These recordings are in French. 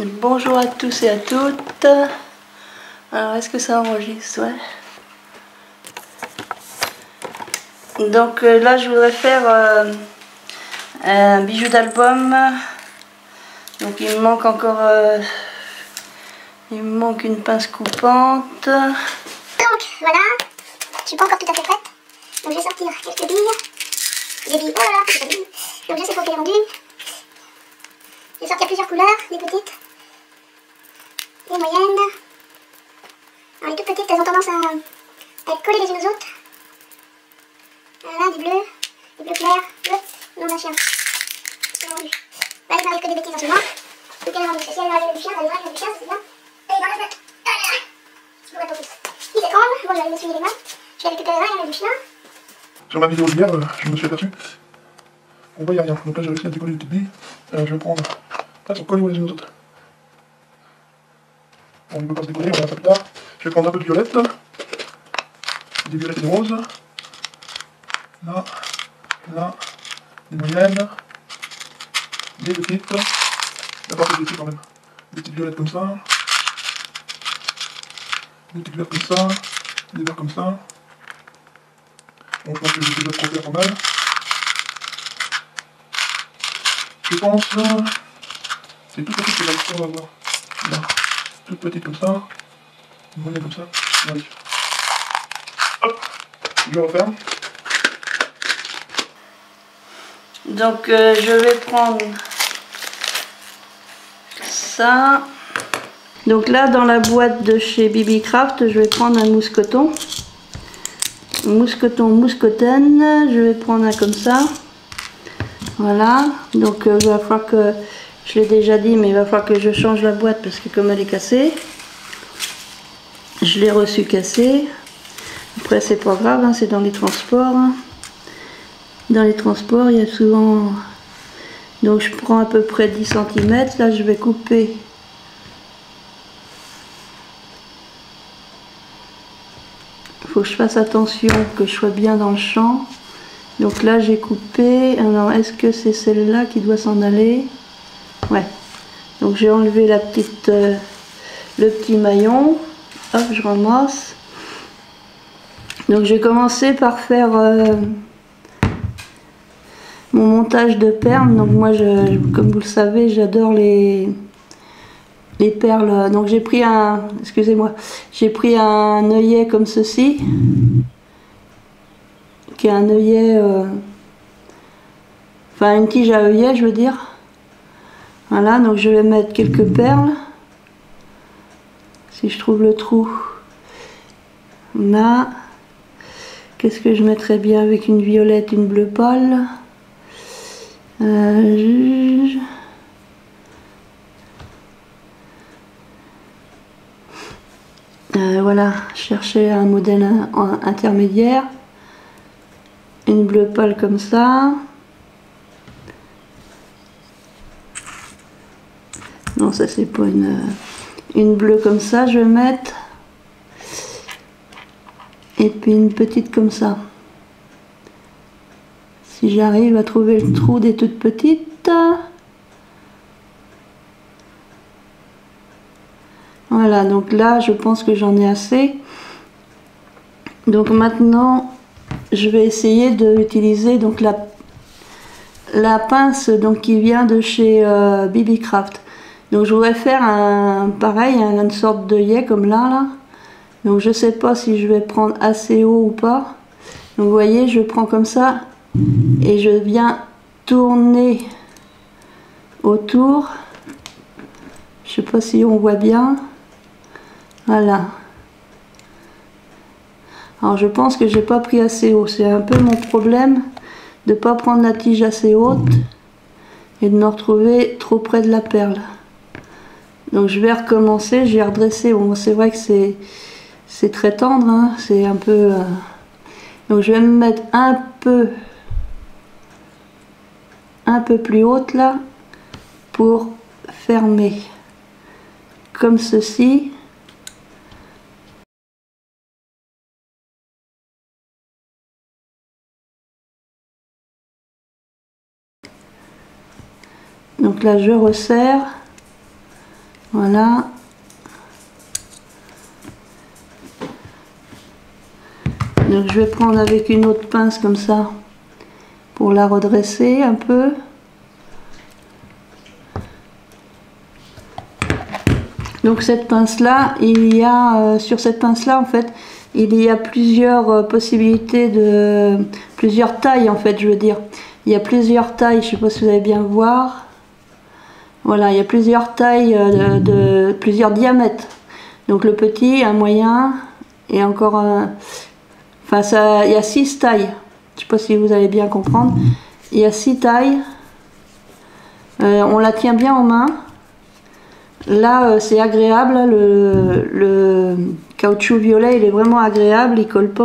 Bonjour à tous et à toutes. Alors, est-ce que ça enregistre? Ouais. Donc là, je voudrais faire un bijou d'album. Donc il me manque encore... il me manque une pince coupante. Donc voilà, je suis pas encore tout à fait prête. Donc je vais sortir quelques billes. Des billes, oh là là, c'est pas billes. Donc je sais pour quelle est rendue. Je vais sortir plusieurs couleurs, des petites, des moyennes. Alors les toutes petites, elles ont tendance à être collées les unes aux autres. Voilà, du bleu clair, bleu, non d'un chien. C'est rendu. Là, il m'arrive que des bêtises en ce moment. Donc elle est rendue. Si elle arrive du chien, elle arrive du chien, c'est bien. Et il m'arrive. Je pourrais pas plus. Il s'écrase, bon, j'allais m'essuyer les mains. Je vais récupérer un, il y en a du chien. Sur ma vidéo d'hier, je me suis aperçu qu'on voyait rien. Donc là, j'ai réussi à décoller les petites billes. Je vais prendre. Là, elles sont collées les unes aux autres. Bon, on ne peut pas se décoller, on verra ça plus tard. Je vais prendre un peu de violette. Des violettes et des roses. Là, là, des moyennes. Des petites. D'abord, des petites quand même. Des petites violettes comme ça. Des petites vertes comme ça. Des verts comme ça. Donc je pense que je vais essayer de trouver pas mal. Je pense c'est tout petit que on va voir. Là, toute petite comme ça. Une moyenne comme ça. Allez. Hop, je referme. Donc je vais prendre ça. Donc là, dans la boîte de chez BB-Craft, je vais prendre un mousse-coton. Mousse-coton, je vais prendre un comme ça. Voilà, donc il va falloir que, je l'ai déjà dit, mais il va falloir que je change la boîte parce que comme elle est cassée, je l'ai reçue cassée. Après c'est pas grave, hein, c'est dans les transports. Dans les transports, il y a souvent... Donc je prends à peu près 10 cm, là je vais couper. Il faut que je fasse attention, que je sois bien dans le champ. Donc là j'ai coupé, alors est-ce que c'est celle-là qui doit s'en aller? Ouais. Donc j'ai enlevé la petite, le petit maillon. Hop, je ramasse. Donc je vais commencer par faire mon montage de perles. Donc moi, comme vous le savez, j'adore les perles. Donc j'ai pris un, excusez-moi, j'ai pris un œillet comme ceci, qui est un œillet, enfin une tige à œillet, je veux dire. Voilà, donc je vais mettre quelques perles, si je trouve le trou. Là, qu'est-ce que je mettrais bien avec une violette, une bleu pâle? Voilà, chercher un modèle intermédiaire, une bleu pâle comme ça. Non, ça c'est pas une bleue comme ça, je vais mettre. Et puis une petite comme ça. Si j'arrive à trouver le trou des toutes petites. Voilà, donc là je pense que j'en ai assez. Donc maintenant je vais essayer d'utiliser donc la pince donc qui vient de chez BB-Craft. Donc je voudrais faire un pareil, une sorte d'œillet comme là. Donc je sais pas si je vais prendre assez haut ou pas. Donc vous voyez, je prends comme ça et je viens tourner autour. Je sais pas si on voit bien. Voilà. Alors je pense que j'ai pas pris assez haut. C'est un peu mon problème de pas prendre la tige assez haute et de me retrouver trop près de la perle. Donc je vais recommencer, je vais redresser. Bon, c'est vrai que c'est très tendre, hein, c'est un peu... Donc je vais me mettre un peu plus haute là pour fermer comme ceci. Donc là je resserre Voilà. Donc je vais prendre avec une autre pince comme ça pour la redresser un peu. Donc cette pince là, il y a sur cette pince là en fait, il y a plusieurs possibilités de plusieurs tailles en fait, je veux dire. Il y a plusieurs tailles, je sais pas si vous allez bien voir. Voilà, il y a plusieurs tailles de plusieurs diamètres. Donc le petit, un moyen et encore un. Enfin ça, il y a 6 tailles. Je sais pas si vous allez bien comprendre. Il y a 6 tailles. On la tient bien en main. Là, c'est agréable, le caoutchouc violet, il est vraiment agréable, il colle pas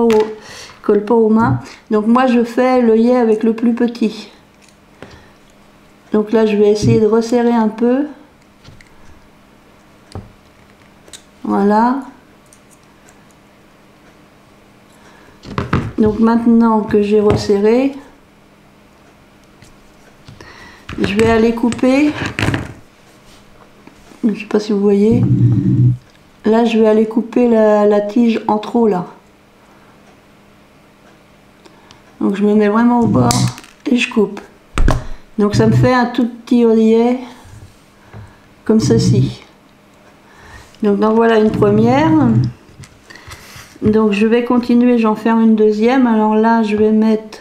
aux mains. Donc moi, je fais l'œillet avec le plus petit. Donc là, je vais essayer de resserrer un peu. Voilà. Donc maintenant que j'ai resserré, je vais aller couper. Je ne sais pas si vous voyez. Là, je vais aller couper la tige en trop là. Donc je me mets vraiment au bord et je coupe. Donc ça me fait un tout petit œillet comme ceci. Donc voilà une première. Donc je vais continuer, j'en faire une deuxième. Alors là, je vais mettre.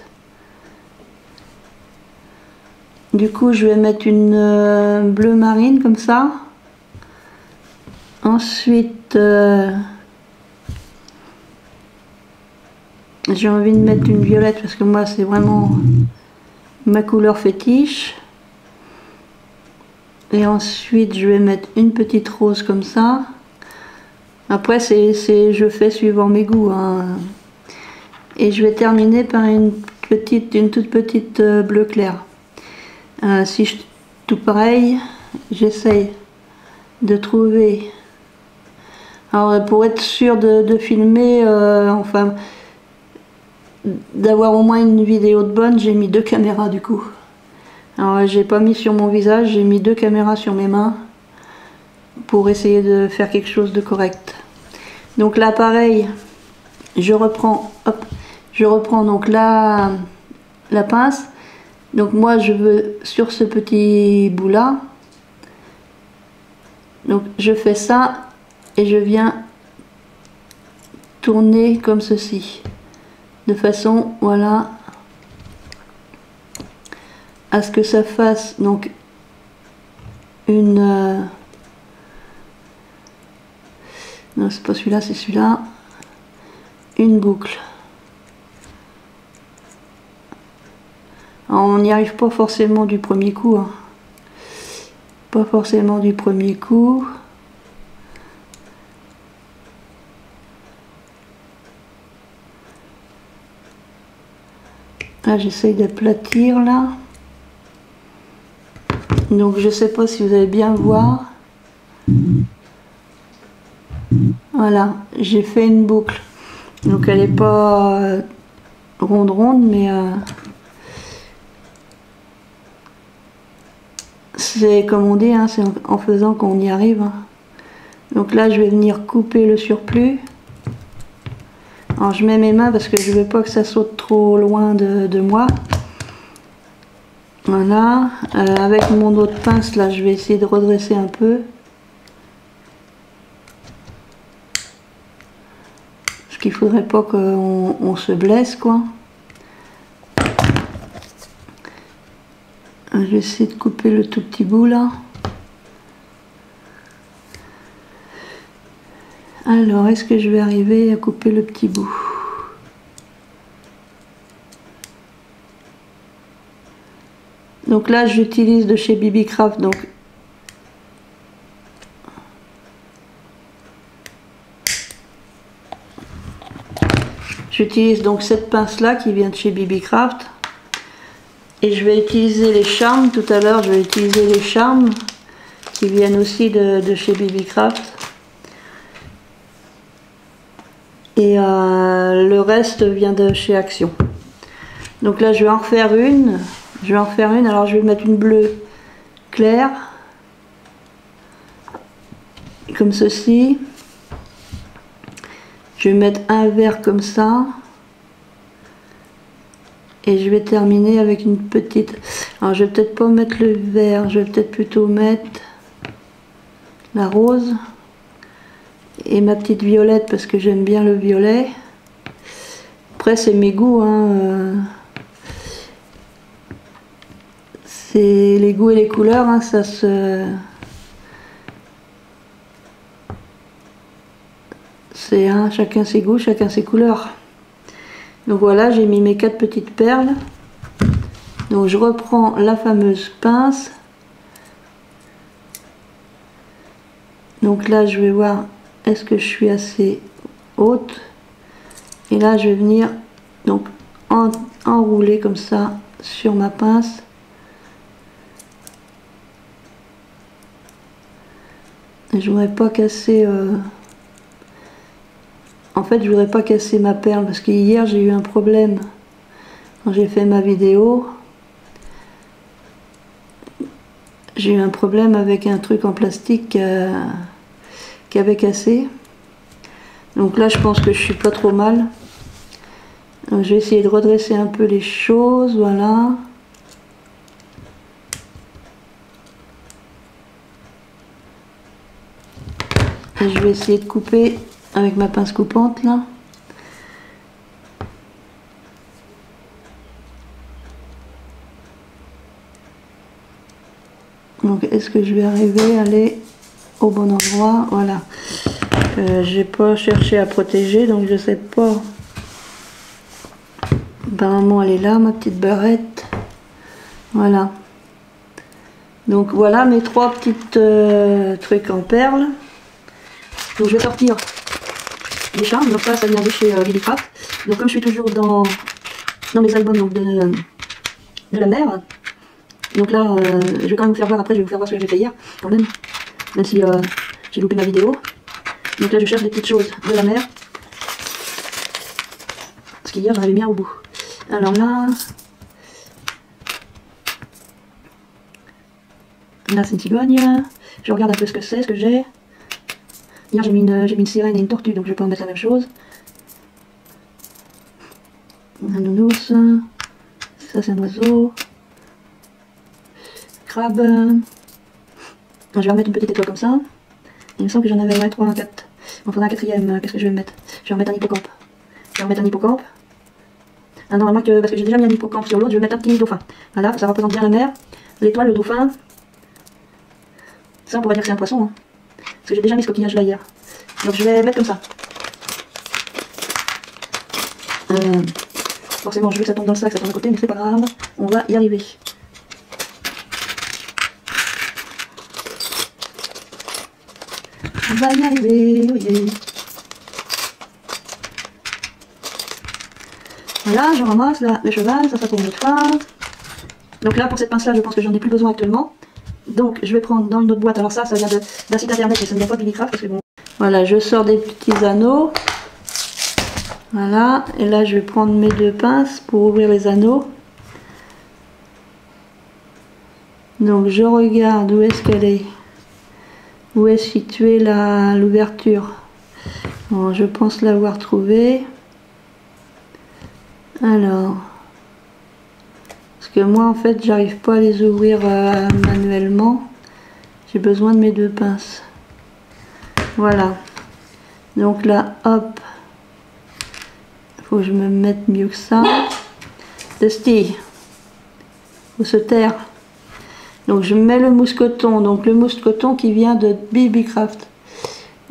Du coup, je vais mettre une bleu marine comme ça. Ensuite, j'ai envie de mettre une violette parce que moi c'est vraiment ma couleur fétiche. Et ensuite, je vais mettre une petite rose comme ça. Après, je fais suivant mes goûts, hein. Et je vais terminer par une toute petite bleu clair. Tout pareil, j'essaye de trouver. Alors pour être sûr de filmer, enfin d'avoir au moins une vidéo de bonne, j'ai mis 2 caméras du coup. Alors j'ai pas mis sur mon visage, j'ai mis 2 caméras sur mes mains pour essayer de faire quelque chose de correct. Donc là pareil, je reprends donc la pince. Donc moi je veux sur ce petit bout là. Donc je fais ça. Et je viens tourner comme ceci, de façon, voilà, à ce que ça fasse donc une... non, c'est pas celui-là, c'est celui-là, une boucle. Alors, on n'y arrive pas forcément du premier coup, hein. Pas forcément du premier coup. Là, j'essaye d'aplatir là. Donc je sais pas si vous allez bien voir. Voilà, j'ai fait une boucle. Donc elle n'est pas ronde, mais c'est comme on dit, hein, c'est en faisant qu'on y arrive, hein. Donc là, je vais venir couper le surplus. Alors je mets mes mains parce que je veux pas que ça saute trop loin de moi. Voilà, avec mon autre pince là, je vais essayer de redresser un peu. Parce qu'il faudrait pas qu'on se blesse quoi. Je vais essayer de couper le tout petit bout là. Alors, est-ce que je vais arriver à couper le petit bout? Donc là, j'utilise de chez BB-Craft, donc j'utilise donc cette pince là qui vient de chez BB-Craft. Et je vais utiliser les charmes, tout à l'heure je vais utiliser les charmes qui viennent aussi de chez BB-Craft. Et le reste vient de chez Action. Donc là je vais en refaire une. Alors je vais mettre une bleue claire. comme ceci. Je vais mettre un verre comme ça. Et je vais terminer avec une petite... Alors je vais peut-être pas mettre le vert, je vais peut-être plutôt mettre la rose. Et ma petite violette parce que j'aime bien le violet. Après c'est mes goûts, hein. C'est les goûts et les couleurs, hein, ça se... C'est hein, chacun ses goûts, chacun ses couleurs. Donc voilà, j'ai mis mes 4 petites perles. Donc je reprends la fameuse pince. Donc là je vais voir est-ce que je suis assez haute. Et là je vais venir donc enrouler comme ça sur ma pince. Et je voudrais pas casser... En fait, je voudrais pas casser ma perle parce que hier j'ai eu un problème quand j'ai fait ma vidéo. J'ai eu un problème avec un truc en plastique qui avait cassé. Donc là, je pense que je suis pas trop mal. Donc, je vais essayer de redresser un peu les choses, voilà. Et je vais essayer de couper avec ma pince coupante là. Donc est-ce que je vais arriver à aller au bon endroit? Voilà. J'ai pas cherché à protéger donc je sais pas. Apparemment elle est là ma petite barrette. Voilà. Donc voilà mes 3 petites trucs en perles. Donc je vais sortir des charmes, donc ça vient de chez Lily Craft. Donc comme je suis toujours dans mes albums donc de la mer, donc là je vais quand même vous faire voir après, je vais vous faire voir ce que j'ai fait hier quand même si j'ai loupé ma vidéo. Donc là je cherche des petites choses de la mer, parce qu'hier j'en avais bien au bout. Alors là c'est une cigogne, je regarde un peu ce que c'est, ce que j'ai. Hier j'ai mis une sirène et une tortue, donc je vais pas en mettre la même chose. Un nounours, ça c'est un oiseau. Crabe. Je vais remettre une petite étoile comme ça. Il me semble que j'en avais 3, 4. Il me faudra un 4e, qu'est-ce que je vais mettre? Je vais remettre un hippocampe. Je vais remettre un hippocampe. Ah non, parce que j'ai déjà mis un hippocampe sur l'autre, je vais mettre un petit dauphin. Voilà, ça représente bien la mer. L'étoile, le dauphin. Ça on pourrait dire que c'est un poisson, hein. Parce que j'ai déjà mis ce coquillage là hier. Donc je vais mettre comme ça. Forcément je veux que ça tombe dans le sac, ça tombe à côté, mais c'est pas grave. On va y arriver. On va y arriver, oui. Voilà, je ramasse là, le cheval, ça tombe l'autre fois. Donc là pour cette pince là je pense que j'en ai plus besoin actuellement. Donc je vais prendre dans une autre boîte, alors ça vient d'un site internet mais ça ne vient pas de Lily Craft parce que bon. Voilà, je sors des petits anneaux. Voilà, et là je vais prendre mes 2 pinces pour ouvrir les anneaux. Donc je regarde où est-ce qu'elle est. Où est située l'ouverture. Bon, je pense l'avoir trouvée. Alors. Parce que moi en fait j'arrive pas à les ouvrir manuellement. J'ai besoin de mes 2 pinces. Voilà. Donc là, hop. Faut que je me mette mieux que ça. Dusty. Faut se taire. Donc je mets le mousse-coton. Donc le mousse-coton qui vient de Lily Craft.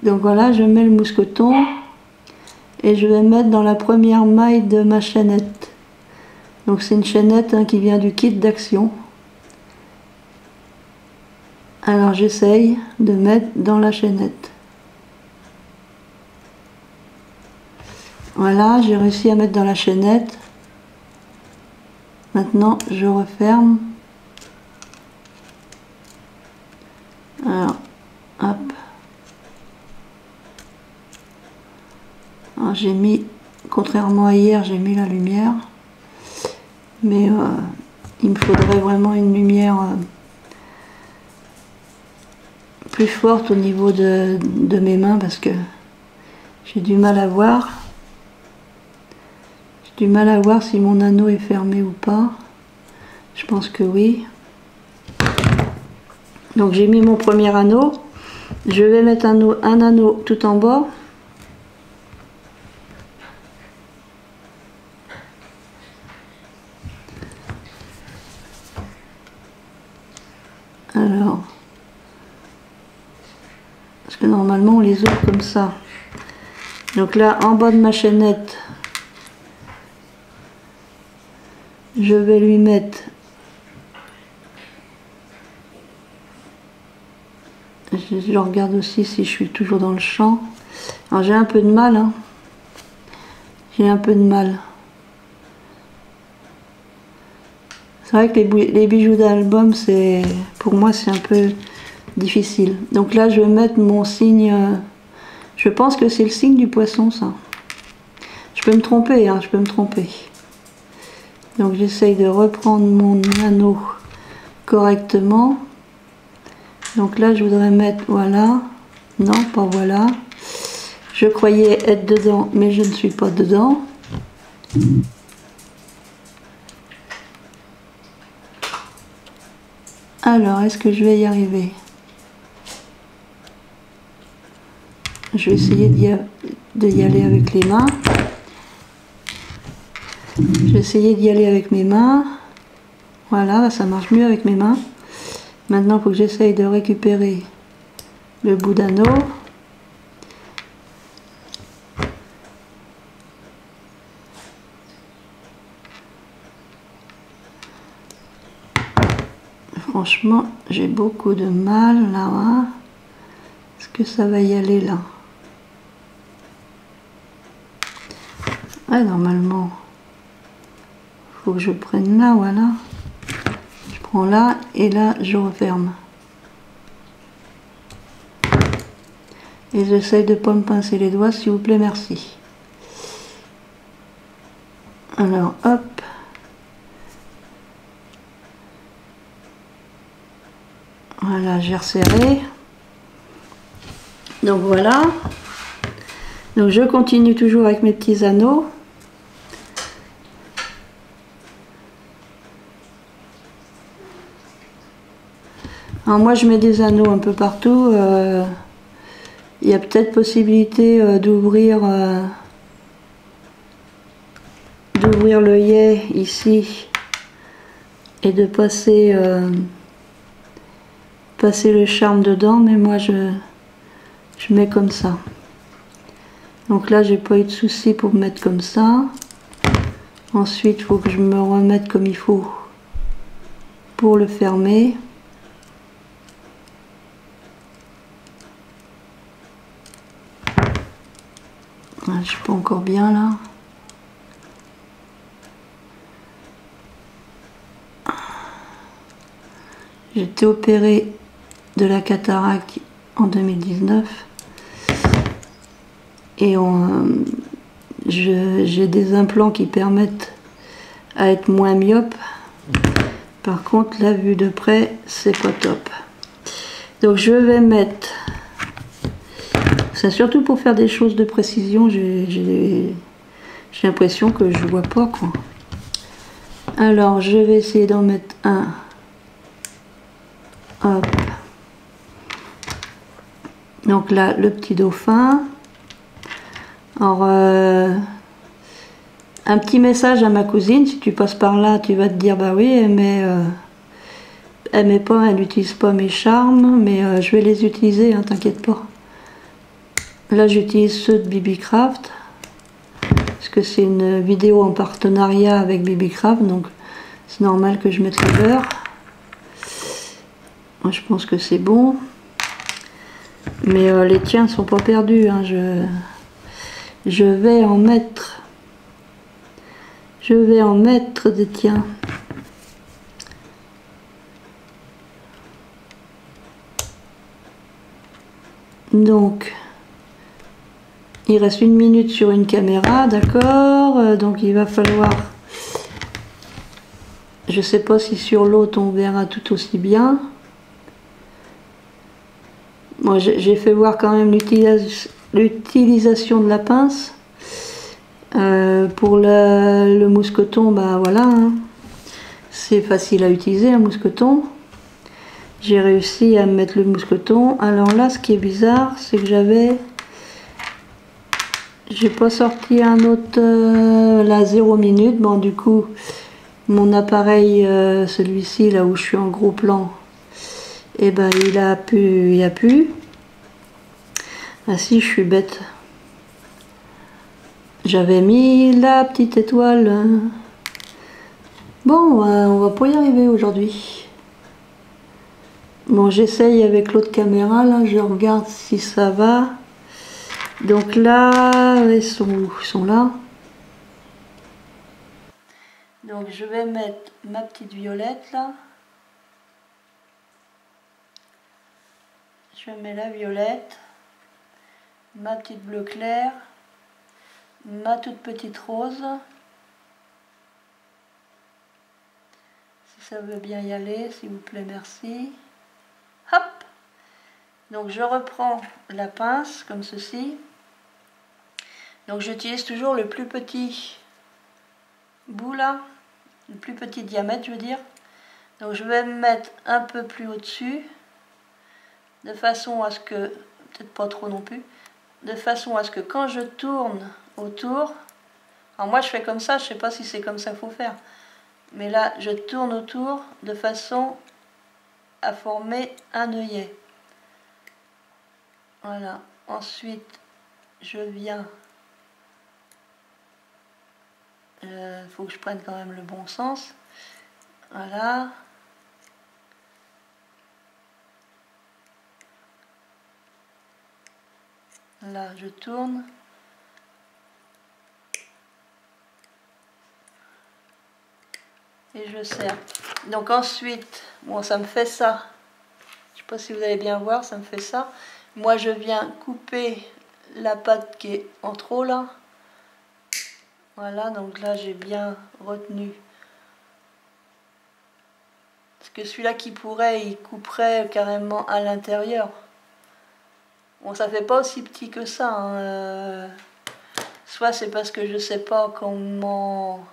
Donc voilà, je mets le mousse-coton. Et je vais mettre dans la première maille de ma chaînette. Donc c'est une chaînette qui vient du kit d'action. Alors j'essaye de mettre dans la chaînette. Voilà, j'ai réussi à mettre dans la chaînette. Maintenant je referme. Alors, hop. Alors j'ai mis, contrairement à hier, j'ai mis la lumière. Mais il me faudrait vraiment une lumière plus forte au niveau de mes mains parce que j'ai du mal à voir. J'ai du mal à voir si mon anneau est fermé ou pas. Je pense que oui. Donc j'ai mis mon premier anneau. Je vais mettre un anneau tout en bas. Alors, parce que normalement on les ouvre comme ça. Donc là, en bas de ma chaînette, je vais lui mettre, je regarde aussi si je suis toujours dans le champ. Alors j'ai un peu de mal, hein. J'ai un peu de mal. C'est vrai que les bijoux d'album, pour moi c'est un peu difficile. Donc là je vais mettre mon signe, je pense que c'est le signe du poisson ça. Je peux me tromper, hein, je peux me tromper. Donc j'essaye de reprendre mon anneau correctement. Donc là je voudrais mettre, voilà, non pas voilà. Je croyais être dedans mais je ne suis pas dedans. Alors, est-ce que je vais y arriver? Je vais essayer d'y aller avec les mains. Je vais essayer d'y aller avec mes mains. Voilà, ça marche mieux avec mes mains. Maintenant, il faut que j'essaye de récupérer le bout d'anneau. Franchement, j'ai beaucoup de mal là. Hein. Est-ce que ça va y aller là? Ouais, normalement, il faut que je prenne là, voilà. Je prends là et là, je referme. Et j'essaye de ne pas me pincer les doigts, s'il vous plaît, merci. Alors, hop. Voilà, j'ai resserré. Donc voilà. Donc je continue toujours avec mes petits anneaux. Alors moi je mets des anneaux un peu partout. Il y a peut-être possibilité d'ouvrir l'œillet ici et de passer le charme dedans, mais moi je mets comme ça. Donc là j'ai pas eu de souci pour me mettre comme ça. Ensuite il faut que je me remette comme il faut pour le fermer. Je suis pas encore bien là. J'ai été opérée de la cataracte en 2019 et j'ai des implants qui permettent à être moins myope. Par contre la vue de près c'est pas top. Donc je vais mettre, c'est surtout pour faire des choses de précision, j'ai l'impression que je vois pas quoi. Alors je vais essayer d'en mettre un. Hop. Donc là, le petit dauphin. Alors, un petit message à ma cousine, si tu passes par là, tu vas te dire, bah oui, elle n'utilise pas mes charmes, mais je vais les utiliser, hein, t'inquiète pas. Là, j'utilise ceux de BBCraft, parce que c'est une vidéo en partenariat avec BBCraft, donc c'est normal que je mette le beurre. Je pense que c'est bon, mais les tiens ne sont pas perdus, hein. Je vais en mettre des tiens. Donc il reste 1 minute sur une caméra, d'accord, donc il va falloir, je sais pas si sur l'autre on verra tout aussi bien. Moi j'ai fait voir quand même l'utilisation de la pince. Pour le mousqueton, bah voilà, hein. C'est facile à utiliser un mousqueton. J'ai réussi à mettre le mousqueton. Alors là, ce qui est bizarre, c'est que j'ai pas sorti un autre, la 0 minute. Bon, du coup, mon appareil, celui-ci, là où je suis en gros plan, et ben il y a plus. Ah si, je suis bête. J'avais mis la petite étoile. Bon, on va pas y arriver aujourd'hui. Bon, j'essaye avec l'autre caméra, là, je regarde si ça va. Donc là, ils sont où? Ils sont là. Donc je vais mettre ma petite violette, là. Je mets la violette, ma petite bleu clair, ma toute petite rose. Si ça veut bien y aller, s'il vous plaît, merci. Hop! Donc je reprends la pince comme ceci. Donc j'utilise toujours le plus petit bout là, le plus petit diamètre je veux dire. Donc je vais me mettre un peu plus au-dessus, de façon à ce que, peut-être pas trop non plus, de façon à ce que quand je tourne autour, alors moi je fais comme ça, je sais pas si c'est comme ça qu'il faut faire, mais là je tourne autour de façon à former un œillet. Voilà, ensuite je viens, faut que je prenne quand même le bon sens, voilà. Là je tourne. Et je serre. Donc ensuite, bon ça me fait ça. Je sais pas si vous allez bien voir, ça me fait ça. Moi je viens couper la pâte qui est en trop là. Voilà, donc là j'ai bien retenu. Parce que celui-là qui pourrait, il couperait carrément à l'intérieur. Bon, ça fait pas aussi petit que ça, hein. Soit c'est parce que je sais pas comment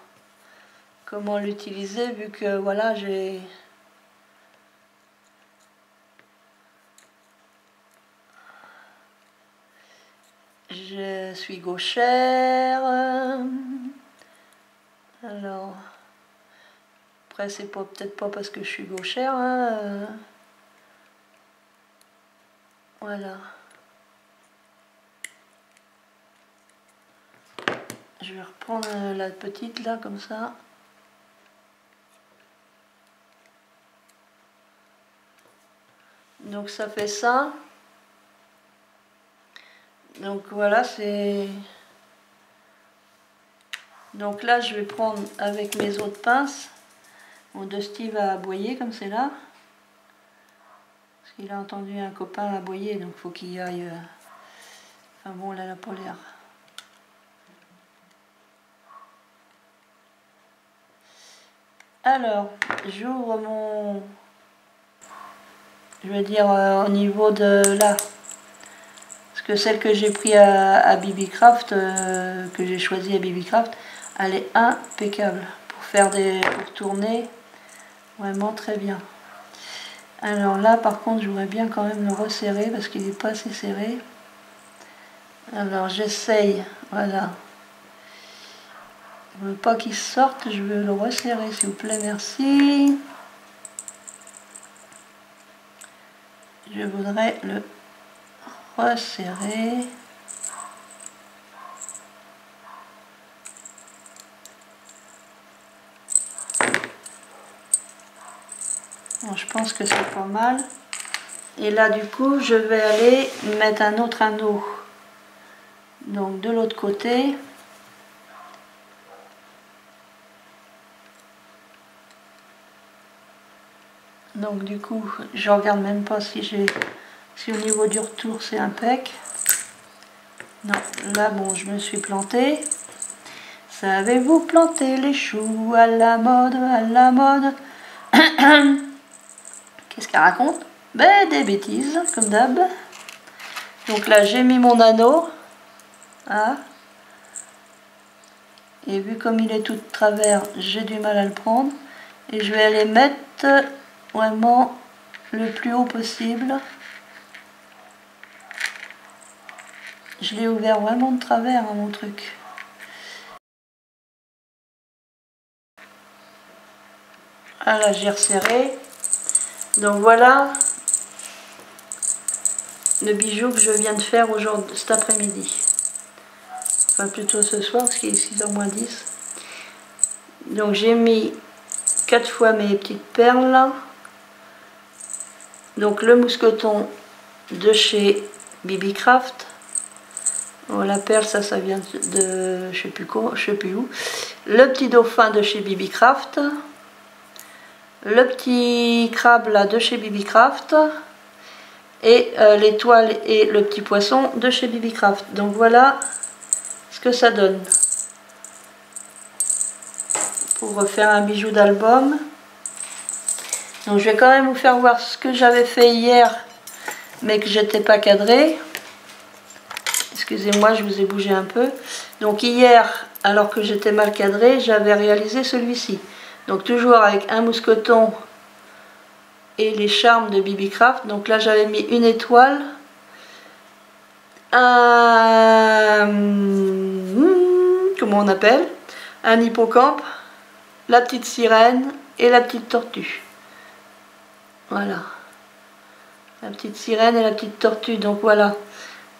l'utiliser, vu que voilà, je suis gauchère. Alors, après c'est peut-être pas parce que je suis gauchère, hein. Voilà. Je vais reprendre la petite là, comme ça. Donc ça fait ça. Donc voilà, c'est... Donc là, je vais prendre avec mes autres pinces. Mon Dusty va aboyer comme c'est là. Parce qu'il a entendu un copain aboyer, donc faut qu'il aille... Enfin bon, là, il n'a pas l'air. Alors, j'ouvre mon... Je vais dire au niveau de là. Parce que celle que j'ai pris à BBcraft, que j'ai choisi à BBcraft, elle est impeccable pour faire pour tourner vraiment très bien. Alors là par contre je voudrais bien quand même le resserrer parce qu'il n'est pas assez serré. Alors j'essaye, voilà. Je veux pas qu'il sorte, je veux le resserrer s'il vous plaît, merci. Je voudrais le resserrer. Bon, je pense que c'est pas mal. Et là du coup je vais aller mettre un autre anneau. Donc de l'autre côté. Donc du coup je regarde même pas si au niveau du retour c'est impec. Non, là bon je me suis plantée. Savez-vous planter les choux à la mode, à la mode? Qu'est-ce qu'elle raconte? Ben des bêtises, comme d'hab. Donc là j'ai mis mon anneau. Hein. Et vu comme il est tout de travers, j'ai du mal à le prendre. Et je vais aller mettre vraiment le plus haut possible. Je l'ai ouvert vraiment de travers, hein, mon truc. Ah là, j'ai resserré. Donc voilà le bijou que je viens de faire aujourd'hui, cet après-midi. Enfin plutôt ce soir, parce qu'il est 6h moins 10. Donc j'ai mis 4 fois mes petites perles là. Donc le mousqueton de chez BB-Craft. Oh, la perle, ça vient de je sais plus quoi, je sais plus où. Le petit dauphin de chez BB-Craft. Le petit crabe là de chez BB-Craft. Et l'étoile et le petit poisson de chez BB-Craft. Donc voilà ce que ça donne. Pour refaire un bijou d'album. Donc je vais quand même vous faire voir ce que j'avais fait hier, mais que j'étais pas cadré. Excusez-moi, je vous ai bougé un peu. Donc hier, alors que j'étais mal cadré, j'avais réalisé celui-ci. Donc toujours avec un mousqueton et les charmes de BB-Craft. Donc là j'avais mis une étoile, comment on appelle, un hippocampe, la petite sirène et la petite tortue. Voilà, la petite sirène et la petite tortue. Donc voilà.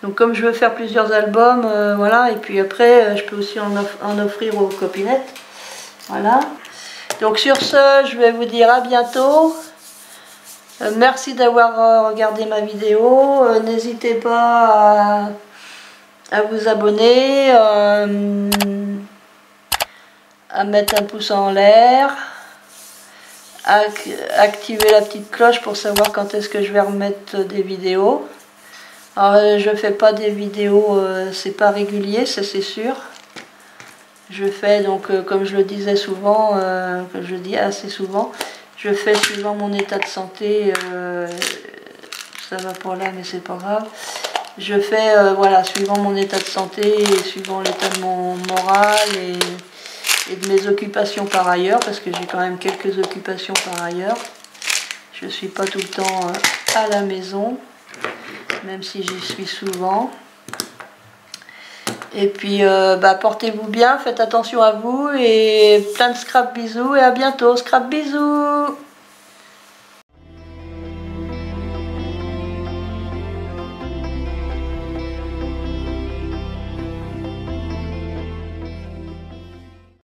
Donc comme je veux faire plusieurs albums, voilà. Et puis après, je peux aussi en offrir aux copinettes. Voilà. Donc sur ce, je vais vous dire à bientôt. Merci d'avoir regardé ma vidéo. N'hésitez pas à vous abonner, à mettre un pouce en l'air, à activer la petite cloche pour savoir quand est-ce que je vais remettre des vidéos. Alors je fais pas des vidéos, c'est pas régulier, ça c'est sûr. Je fais donc, comme je le disais souvent, que je dis assez souvent, je fais suivant mon état de santé, ça va pour là mais c'est pas grave. Je fais, voilà, suivant mon état de santé et suivant l'état de mon moral et de mes occupations par ailleurs, parce que j'ai quand même quelques occupations par ailleurs. Je suis pas tout le temps à la maison, même si j'y suis souvent. Et puis portez-vous bien, faites attention à vous et plein de scrap bisous et à bientôt, scrap bisous.